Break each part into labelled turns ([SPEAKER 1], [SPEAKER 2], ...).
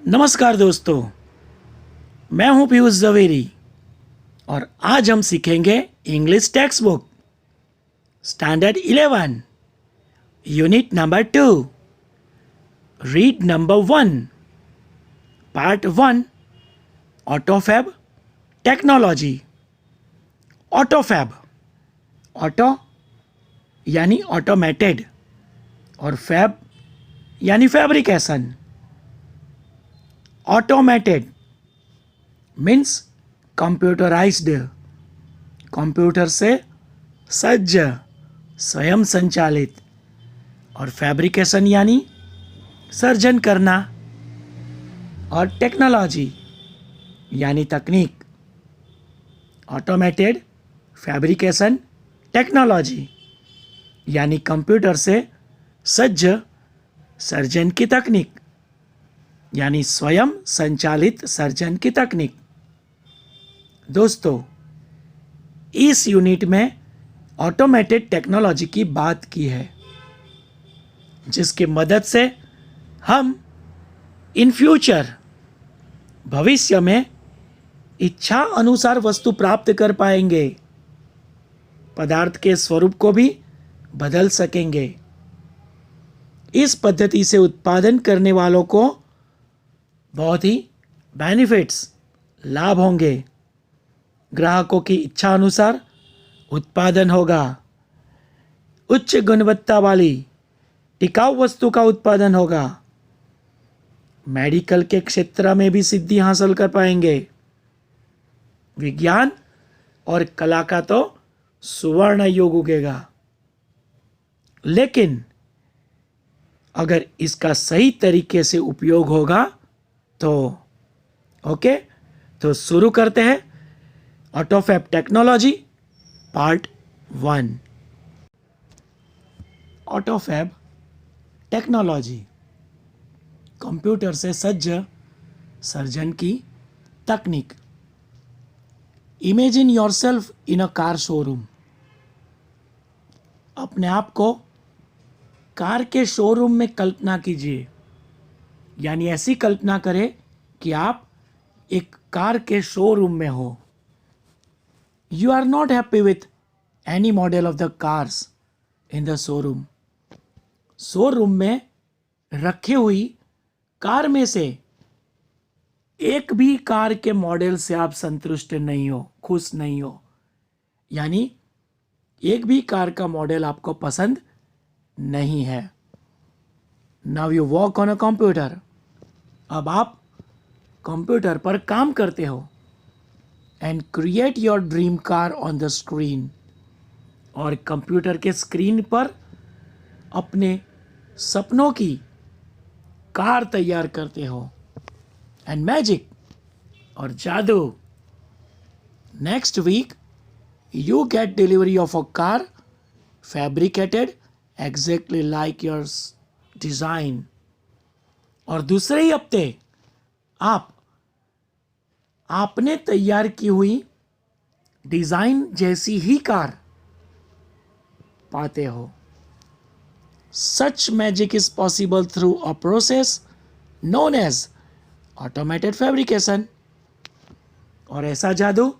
[SPEAKER 1] नमस्कार दोस्तों, मैं हूं पीयूष जवेरी और आज हम सीखेंगे English textbook standard 11 unit number 2 read number 1 part 1 autofab technology. Autofab, auto यानी ऑटोमेटेड और फैब यानी fabrication. Automated means computerised, computer से सज्ज, स्वयं संचालित। और फैब्रिकेशन यानी सर्जन करना। और टेक्नोलॉजी यानी तकनीक। ऑटोमेटेड, फैब्रिकेशन, टेक्नोलॉजी यानी कंप्यूटर से सज्ज सर्जन की तकनीक, यानी स्वयं संचालित सर्जन की तकनीक। दोस्तों, इस यूनिट में ऑटोमेटेड टेक्नोलॉजी की बात की है, जिसकी मदद से हम इन फ्यूचर, भविष्य में इच्छा अनुसार वस्तु प्राप्त कर पाएंगे, पदार्थ के स्वरूप को भी बदल सकेंगे। इस पद्धति से उत्पादन करने वालों को बहुत ही बेनिफिट्स, लाभ होंगे। ग्राहकों की इच्छा अनुसार उत्पादन होगा। उच्च गुणवत्ता वाली टिकाऊ वस्तु का उत्पादन होगा। मेडिकल के क्षेत्र में भी सिद्धि हासिल कर पाएंगे। विज्ञान और कला का तो सुवर्ण युग उगेगा। लेकिन अगर इसका सही तरीके से उपयोग होगा तो ओके, तो शुरू करते हैं ऑटोफैब technology part 1। Autofab technology, computer से सज्ज सर्जन की तकनीक। Imagine yourself in a car showroom. अपने आप को कार के शोरूम में कल्पना कीजिए, यानी ऐसी कल्पना करें कि आप एक कार के शोरूम में हो। You are not happy with any model of the cars in the showroom. Showroom में रखी हुई कार में से एक भी कार के मॉडल से आप संतुष्ट नहीं हो, खुश नहीं हो, यानी एक भी कार का मॉडल आपको पसंद नहीं है। Now you work on a computer. अब आप कंप्यूटर पर काम करते हो and create your dream car on the screen. और कंप्यूटर के स्क्रीन पर अपने सपनों की कार तैयार करते हो। एंड मैजिक, और जादू, next week you get delivery of a car fabricated exactly like your design। और दूसरे ही हफ्ते आपने तैयार की हुई डिजाइन जैसी ही कार पाते हो। Such magic is possible through a process known as automated fabrication। और ऐसा जादू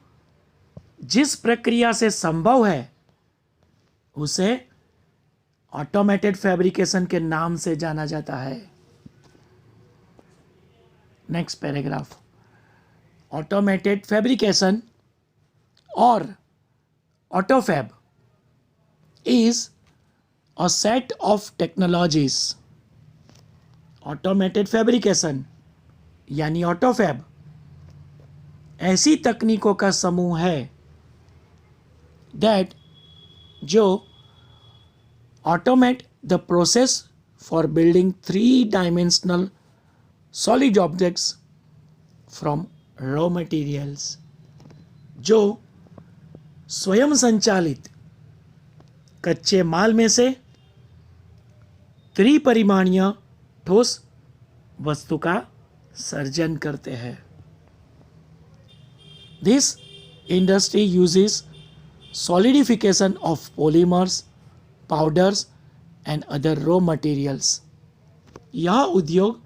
[SPEAKER 1] जिस प्रक्रिया से संभव है उसे ऑटोमेटेड फैब्रिकेशन के नाम से जाना जाता है। Next paragraph. ऑटोमेटेड फैब्रिकेशन और autofab is a set of technologies. Automated fabrication यानी ऑटोफैब ऐसी तकनीकों का समूह है that जो automate the process for building three-dimensional solid objects from raw materials। जो स्वयं संचालित कच्चे माल में से त्रिपरिमाणीय ठोस वस्तु का सर्जन करते हैं। This industry uses solidification of polymers, powders and other raw materials। यह उद्योग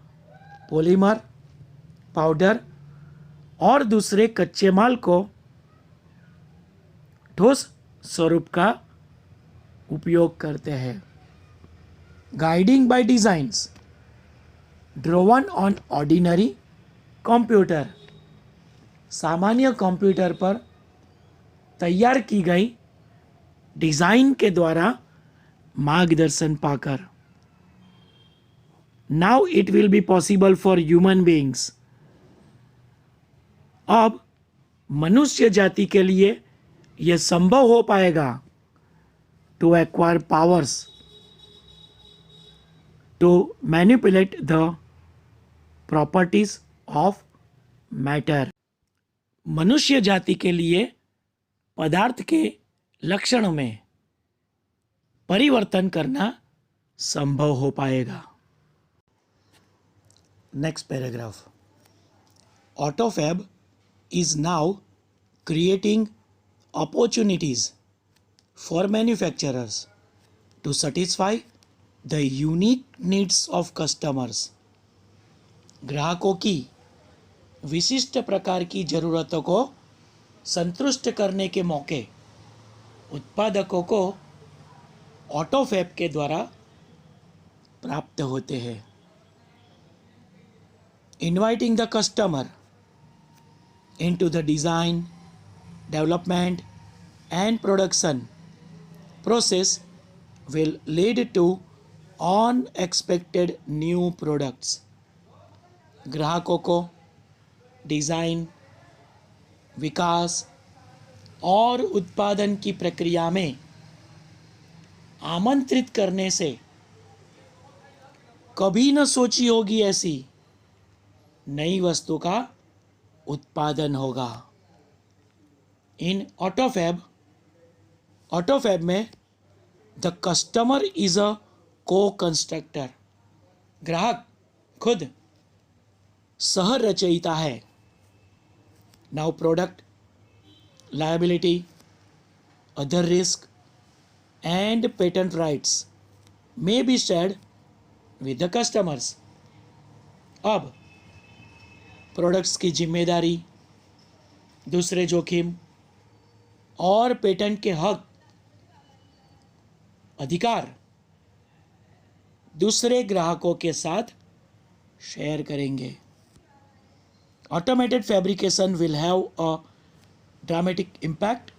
[SPEAKER 1] पॉलीमर, पाउडर और दूसरे कच्चे माल को ठोस स्वरूप का उपयोग करते हैं। Guiding by designs drawn on ordinary computer, सामान्य कंप्यूटर पर तैयार की गई डिजाइन के द्वारा मार्गदर्शन पाकर। Now it will be possible for human beings, अब मनुष्य जाति के लिए यह संभव हो पाएगा to acquire powers to manipulate the properties of matter. मनुष्य जाति के लिए पदार्थ के लक्षणों में परिवर्तन करना संभव हो पाएगा। Next paragraph. Autofab is now creating opportunities for manufacturers to satisfy the unique needs of customers. ग्राहकों की विशिष्ट प्रकार की ज़रूरतों को संतुष्ट करने के मौके उत्पादकों को ऑटोफैब के द्वारा प्राप्त होते हैं। Inviting the customer into the design, development and production process will lead to unexpected new products. ग्राहकों को डिज़ाइन, विकास और उत्पादन की प्रक्रिया में आमंत्रित करने से कभी न सोची होगी ऐसी नई वस्तु का उत्पादन होगा। इन ऑटोफैब में द कस्टमर इज अ को कंस्ट्रक्टर, ग्राहक खुद सह रचयिता है। Now product liability, other risk and patent rights may be shared with the customers. अब प्रोडक्ट्स की जिम्मेदारी, दूसरे जोखिम और पेटेंट के हक अधिकार दूसरे ग्राहकों के साथ शेयर करेंगे। Automated fabrication will have a dramatic impact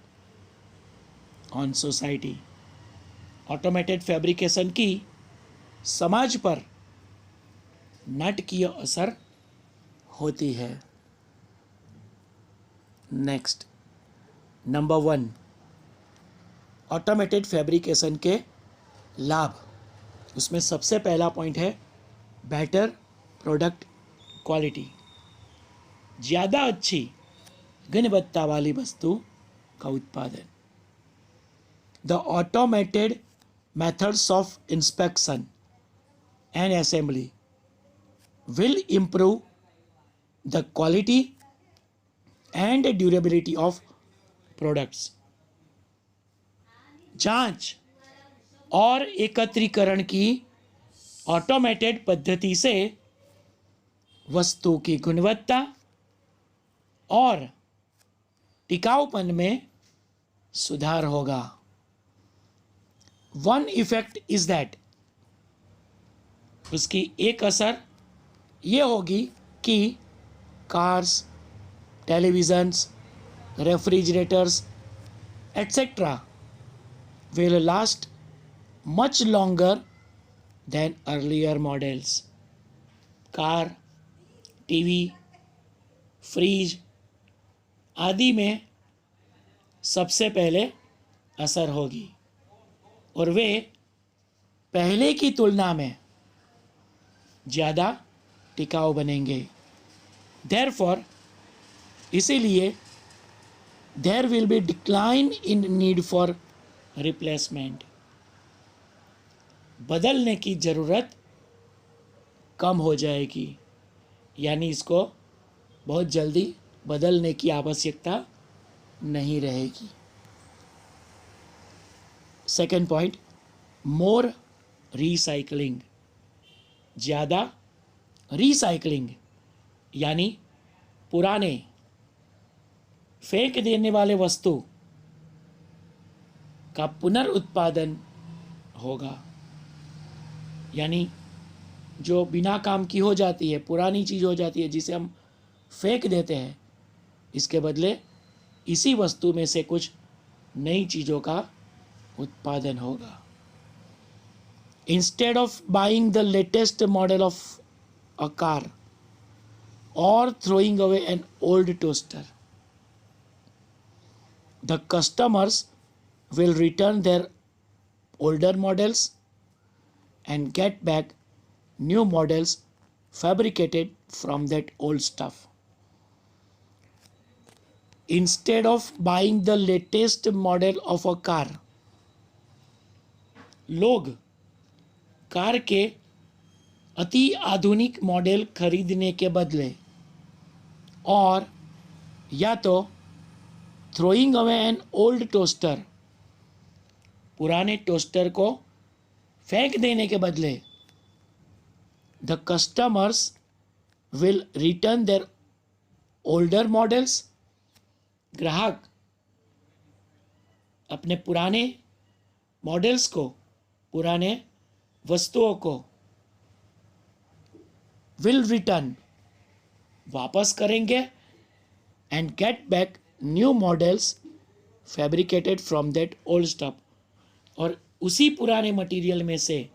[SPEAKER 1] on society. Automated fabrication की समाज पर नाटकीय असर होती है। नेक्स्ट, नंबर 1, ऑटोमेटेड फैब्रिकेशन के लाभ। उसमें सबसे पहला पॉइंट है बेटर प्रोडक्ट क्वालिटी, ज़्यादा अच्छी गुणवत्ता वाली वस्तु का उत्पादन। The automated methods of inspection and assembly will improve the quality and durability of products. जांच और एकत्रीकरण की ऑटोमेटेड पद्धति से वस्तु की गुणवत्ता और टिकाऊपन में सुधार होगा। वन इफेक्ट इज दैट, उसकी एक असर ये होगी कि cars, televisions, refrigerators etcetera will last much longer than earlier models. Car, TV, fridge आदि में सबसे पहले असर होगी और वे पहले की तुलना में ज़्यादा टिकाऊ बनेंगे। देयरफॉर, इसीलिए there will be decline in need for replacement, बदलने की ज़रूरत कम हो जाएगी, यानी इसको बहुत जल्दी बदलने की आवश्यकता नहीं रहेगी। सेकेंड पॉइंट, मोर रिसाइकलिंग, ज़्यादा रिसाइकलिंग यानी पुराने फेंक देने वाले वस्तु का पुनर्उत्पादन होगा। यानी जो बिना काम की हो जाती है, पुरानी चीज़ हो जाती है, जिसे हम फेंक देते हैं, इसके बदले इसी वस्तु में से कुछ नई चीज़ों का उत्पादन होगा। Instead of buying the latest model of a car और throwing away an old toaster, the customers will return their older models and get back new models fabricated from that old stuff. Instead of buying the latest model of a car, लोग car के अति आधुनिक model खरीदने के बदले और या तो throwing away an old toaster, पुराने टोस्टर को फेंक देने के बदले the customers will return their older models, ग्राहक अपने पुराने मॉडल्स को, पुराने वस्तुओं को will return, वापस करेंगे and get back new models fabricated from that old stuff, और उसी पुराने मटेरियल में से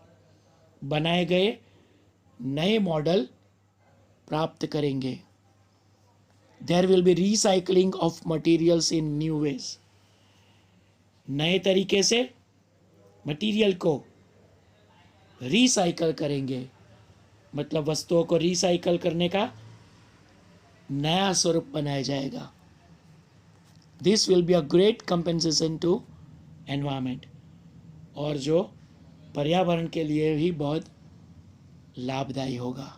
[SPEAKER 1] बनाए गए नए मॉडल प्राप्त करेंगे। There will be recycling of materials in new ways, नए तरीके से मटेरियल को रिसाइकल करेंगे, मतलब वस्तुओं को रिसाइकल करने का नया स्वरूप बनाया जाएगा। This will be a great compensation to environment, और जो पर्यावरण के लिए भी बहुत लाभदायी होगा।